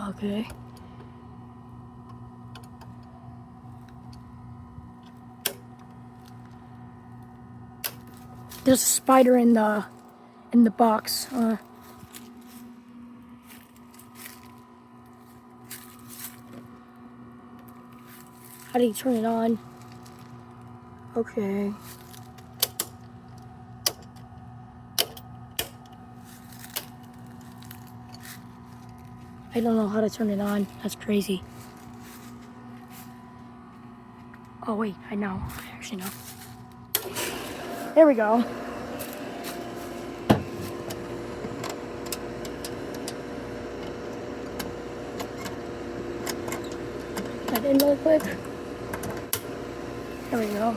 Okay. There's a spider in the box. How do you turn it on? Okay. I don't know how to turn it on. That's crazy. Oh wait, I know. I actually know. There we go. That in really quick. There we go.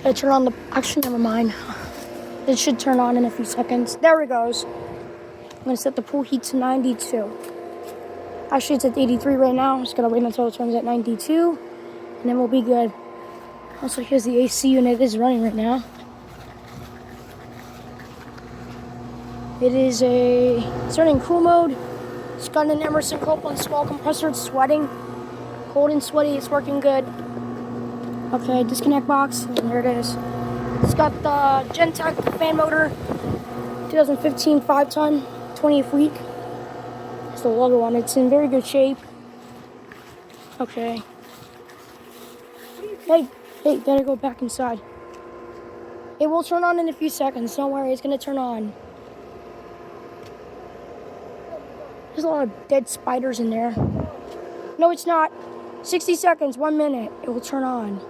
I turn on the. Actually, never mind. It should turn on in a few seconds. There it goes. I'm gonna set the pool heat to 92. Actually, it's at 83 right now. Just gotta wait until it turns at 92, and then we'll be good. Also, here's the AC unit. It is running right now. It's running cool mode. It's got an Emerson Copeland small compressor. It's sweating. Cold and sweaty. It's working good. Okay, disconnect box, and there it is. It's got the Gentech fan motor, 2015 5-ton, 20th week. It's the logo on it. It's in very good shape. Okay. Hey, gotta go back inside. It will turn on in a few seconds. Don't worry, it's gonna turn on. There's a lot of dead spiders in there. No, it's not. 60 seconds, 1 minute. It will turn on.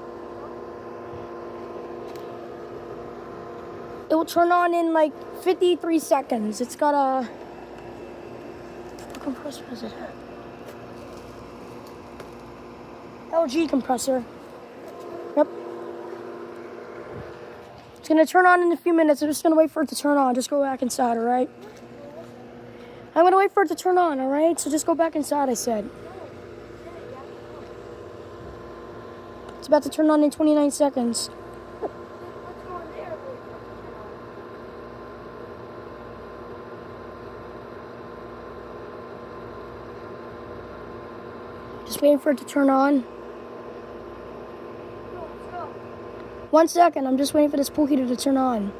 It will turn on in like 53 seconds. It's got a... What compressor is it? LG compressor. Yep. It's gonna turn on in a few minutes. I'm just gonna wait for it to turn on. Just go back inside, alright? I'm gonna wait for it to turn on, alright? So just go back inside, I said. It's about to turn on in 29 seconds. Just waiting for it to turn on. 1 second, I'm just waiting for this pool heater to turn on.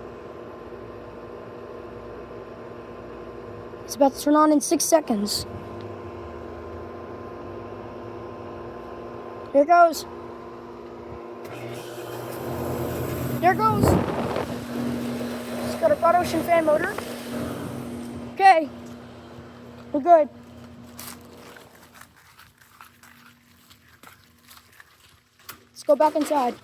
It's about to turn on in 6 seconds. Here it goes. There it goes. It's got a Broad Ocean fan motor. Okay. We're good. Let's go back inside.